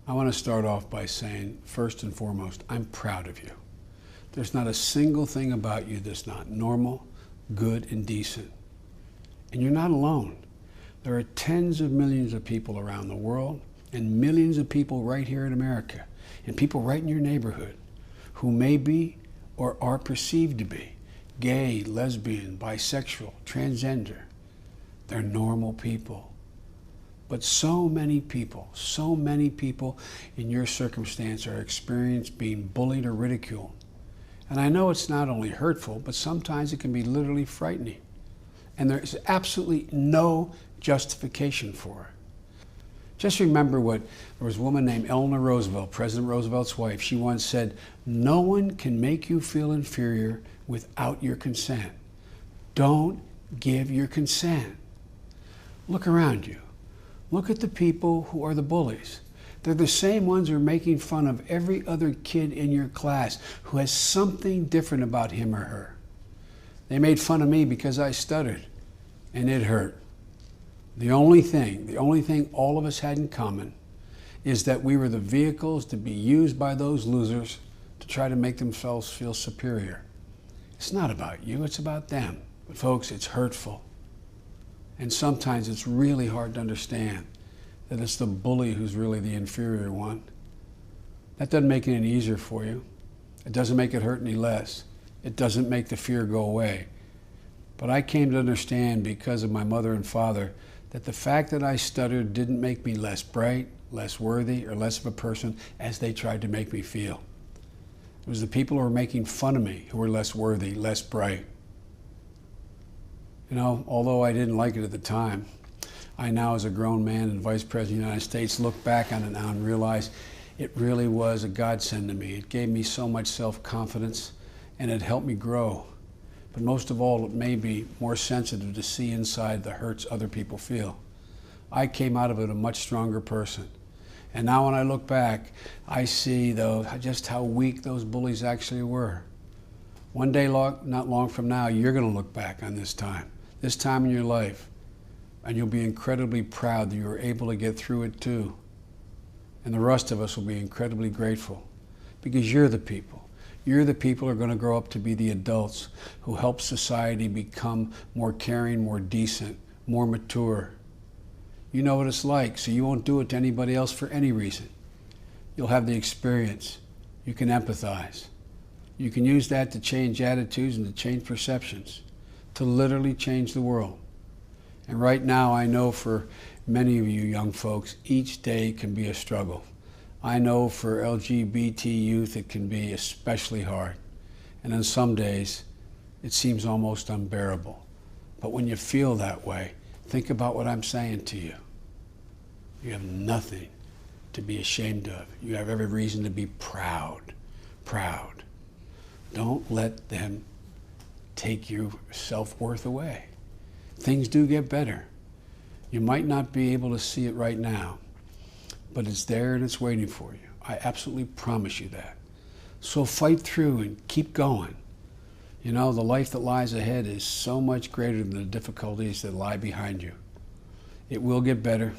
I want to start off by saying, first and foremost, I'm proud of you. There's not a single thing about you that's not normal, good, and decent. And you're not alone. There are tens of millions of people around the world and millions of people right here in America and people right in your neighborhood who may be or are perceived to be gay, lesbian, bisexual, transgender. They're normal people. But so many people in your circumstance are experiencing being bullied or ridiculed. And I know it's not only hurtful, but sometimes it can be literally frightening. And there is absolutely no justification for it. Just remember there was a woman named Eleanor Roosevelt, President Roosevelt's wife. She once said, "No one can make you feel inferior without your consent. Don't give your consent." Look around you. Look at the people who are the bullies. They're the same ones who are making fun of every other kid in your class who has something different about him or her. They made fun of me because I stuttered, and it hurt. The only thing all of us had in common is that we were the vehicles to be used by those losers to try to make themselves feel superior. It's not about you, it's about them. But folks, it's hurtful. And sometimes it's really hard to understand that it's the bully who's really the inferior one. That doesn't make it any easier for you. It doesn't make it hurt any less. It doesn't make the fear go away. But I came to understand because of my mother and father that the fact that I stuttered didn't make me less bright, less worthy, or less of a person as they tried to make me feel. It was the people who were making fun of me who were less worthy, less bright. You know, although I didn't like it at the time, I now, as a grown man and Vice President of the United States, look back on it now and realize it really was a godsend to me. It gave me so much self-confidence, and it helped me grow. But most of all, it made me more sensitive to see inside the hurts other people feel. I came out of it a much stronger person. And now when I look back, I see, though, just how weak those bullies actually were. One day, not long from now, you're going to look back on this time in your life, and you'll be incredibly proud that you were able to get through it too. And the rest of us will be incredibly grateful because you're the people. You're the people who are going to grow up to be the adults who help society become more caring, more decent, more mature. You know what it's like, so you won't do it to anybody else for any reason. You'll have the experience. You can empathize. You can use that to change attitudes and to change perceptions, to literally change the world. And right now, I know for many of you young folks, each day can be a struggle. I know for LGBT youth, it can be especially hard. And on some days, it seems almost unbearable. But when you feel that way, think about what I'm saying to you. You have nothing to be ashamed of. You have every reason to be proud. Don't let them take your self-worth away. Things do get better. You might not be able to see it right now, but it's there and it's waiting for you. I absolutely promise you that. So fight through and keep going. You know, the life that lies ahead is so much greater than the difficulties that lie behind you. It will get better,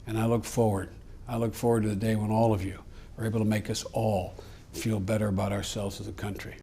and I look forward to the day when all of you are able to make us all feel better about ourselves as a country.